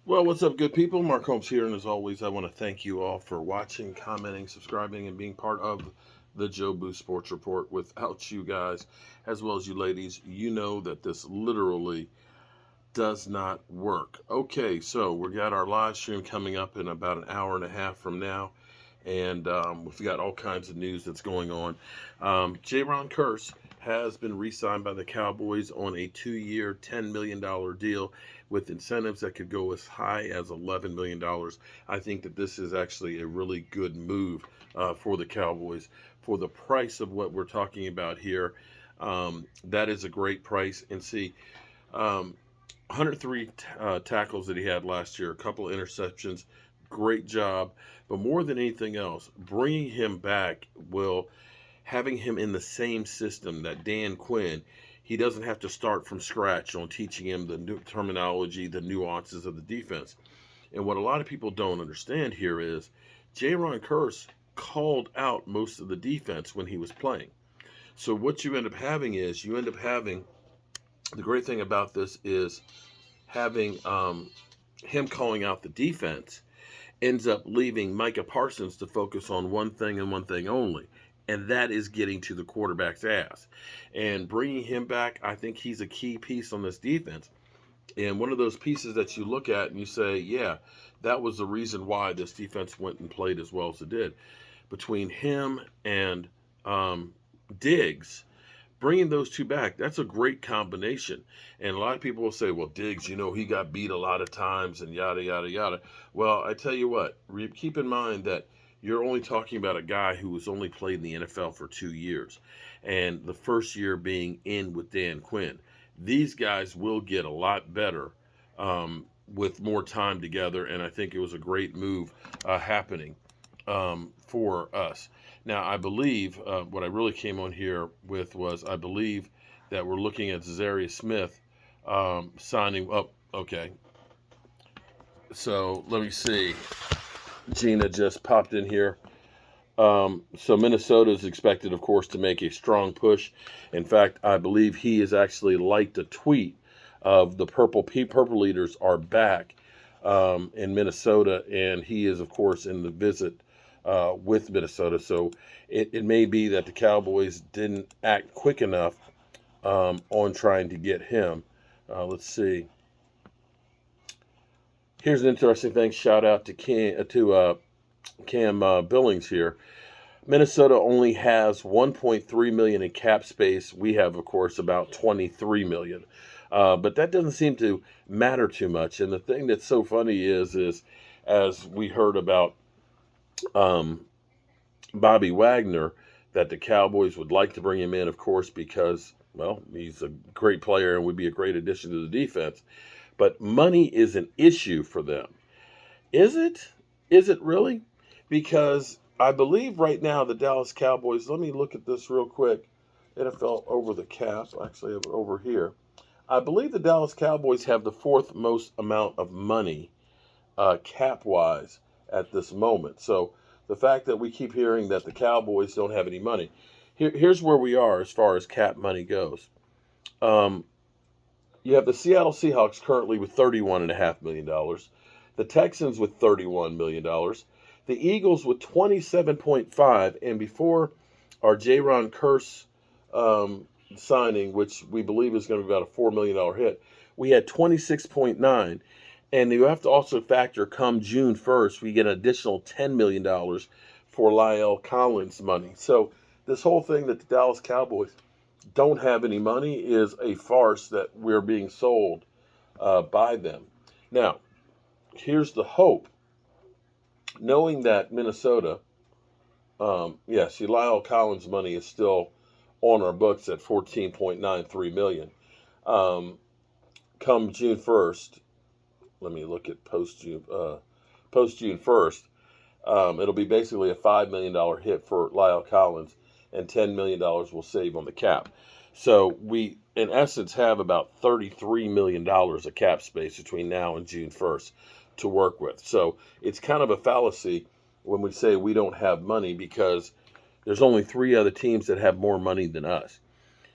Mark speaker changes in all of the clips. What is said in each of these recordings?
Speaker 1: Well, what's up, good people? Mark Holmes here, and as always, I want to thank you all for watching, commenting, subscribing, and being part of the Joe Boo Sports Report. Without you guys, as well as you ladies, you know that this literally does not work. Okay, so we got our live stream coming up in about an hour and a half from now, and we've got all kinds of news that's going on. Jayron Kearse has been re-signed by the Cowboys on a 2-year, $10 million deal with incentives that could go as high as $11 million. I think that this is actually a really good move for the Cowboys for the price of what we're talking about here. That is a great price. And see, 103 tackles that he had last year, a couple of interceptions. Great job. But more than anything else, bringing him back will having him in the same system that Dan Quinn, he doesn't have to start from scratch on teaching him the new terminology, the nuances of the defense. And what a lot of people don't understand here is Jayron Kearse called out most of the defense when he was playing. So what you end up having is the great thing about this is having him calling out the defense ends up leaving Micah Parsons to focus on one thing and one thing only, and that is getting to the quarterback's ass. And bringing him back, I think he's a key piece on this defense. And one of those pieces that you look at and you say, yeah, that was the reason why this defense went and played as well as it did. Between him and Diggs, bringing those two back, that's a great combination. And a lot of people will say, well, Diggs, he got beat a lot of times and yada, yada, yada. Well, I tell you what, keep in mind that you're only talking about a guy who has only played in the NFL for 2 years, and the first year being in with Dan Quinn. These guys will get a lot better with more time together, and I think it was a great move happening for us. Now, I believe what I really came on here with was I believe that we're looking at Za'Daruis Smith signing up. Okay, so let me see. Gina just popped in here. So Minnesota is expected, of course, to make a strong push. In fact, I believe he has actually liked a tweet of the Purple Leaders are back in Minnesota, and he is, of course, in the visit with Minnesota. So it may be that the Cowboys didn't act quick enough on trying to get him. Let's see. Here's an interesting thing. Shout out to Cam Billings here. Minnesota only has 1.3 million in cap space. We have, of course, about 23 million. But that doesn't seem to matter too much. And the thing that's so funny is as we heard about Bobby Wagner, that the Cowboys would like to bring him in, of course, because, well, he's a great player and would be a great addition to the defense. But money is an issue for them. Is it? Is it really? Because I believe right now the Dallas Cowboys, let me look at this real quick. NFL over the cap. Actually, I have it over here. I believe the Dallas Cowboys have the fourth most amount of money cap-wise at this moment. So the fact that we keep hearing that the Cowboys don't have any money, here's where we are as far as cap money goes. Um, you have the Seattle Seahawks currently with $31.5 million, the Texans with $31 million, the Eagles with 27.5, and before our Jayron Kearse signing, which we believe is going to be about a $4 million hit, we had 26.9. And you have to also factor, come June 1st, we get an additional $10 million for Lyle Collins money. So this whole thing that the Dallas Cowboys don't have any money is a farce that we're being sold by them. Now, here's the hope. Knowing that Minnesota, Lyle Collins money is still on our books at $14.93 million. Come June 1st, let me look at post June 1st. It'll be basically a $5 million hit for Lyle Collins, and $10 million will save on the cap. So we, in essence, have about $33 million of cap space between now and June 1st to work with. So it's kind of a fallacy when we say we don't have money, because there's only 3 other teams that have more money than us.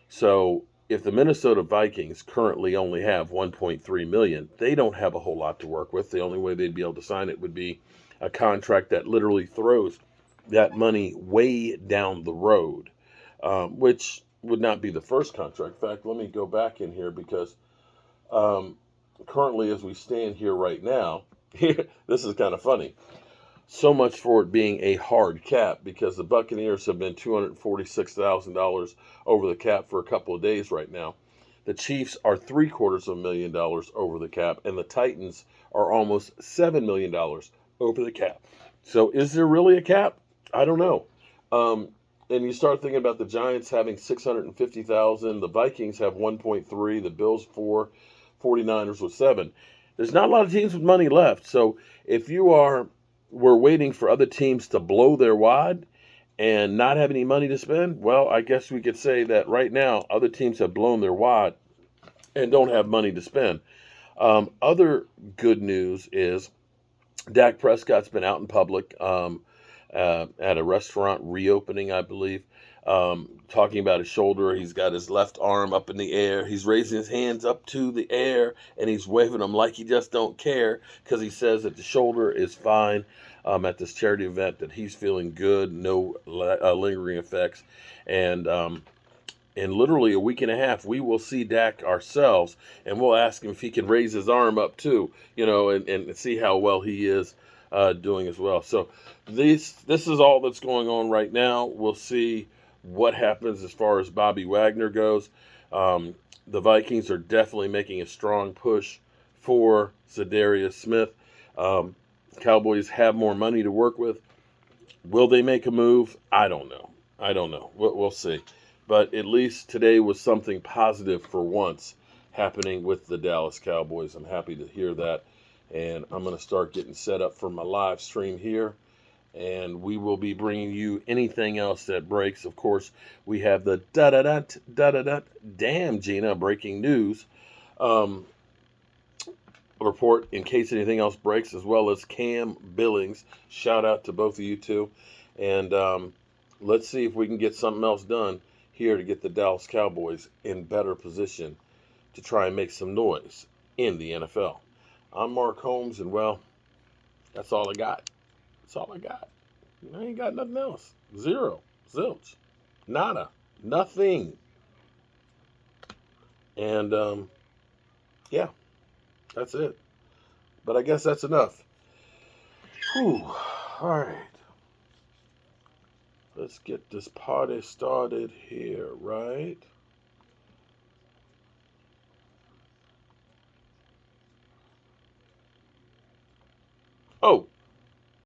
Speaker 1: So if the Minnesota Vikings currently only have 1.3 million, they don't have a whole lot to work with. The only way they'd be able to sign it would be a contract that literally throws that money way down the road, which would not be the first contract. In fact, let me go back in here because um, currently, as we stand here right now, this is kind of funny. So much for it being a hard cap because the Buccaneers have been $246,000 over the cap for a couple of days right now. The Chiefs are $750,000 over the cap, and the Titans are almost $7 million over the cap. So, is there really a cap? I don't know. Um, and you start thinking about the Giants having 650,000, the Vikings have 1.3, the Bills 4, 49ers with 7. There's not a lot of teams with money left. So, if you are we're waiting for other teams to blow their wad and not have any money to spend, well, I guess we could say that right now other teams have blown their wad and don't have money to spend. Other good news is Dak Prescott's been out in public at a restaurant reopening, I believe, talking about his shoulder. He's got his left arm up in the air. He's raising his hands up to the air, and he's waving them like he just don't care because he says that the shoulder is fine at this charity event, that he's feeling good, no lingering effects. And in literally a week and a half, we will see Dak ourselves, and we'll ask him if he can raise his arm up too, and see how well he is doing as well. So this is all that's going on right now. We'll see what happens as far as Bobby Wagner goes. The Vikings are definitely making a strong push for Za'Daruis Smith. Cowboys have more money to work with. Will they make a move? I don't know. We'll see. But at least today was something positive for once happening with the Dallas Cowboys. I'm happy to hear that. And I'm going to start getting set up for my live stream here. And we will be bringing you anything else that breaks. Of course, we have the da-da-da, damn Gina, breaking news report in case anything else breaks, as well as Cam Billings. Shout out to both of you two. And let's see if we can get something else done here to get the Dallas Cowboys in better position to try and make some noise in the NFL. I'm Mark Holmes, and well, that's all I got. That's all I got. I ain't got nothing else. Zero. Zilch. Nada. Nothing. And, yeah, that's it. But I guess that's enough. Whew. All right. Let's get this party started here, right? Oh,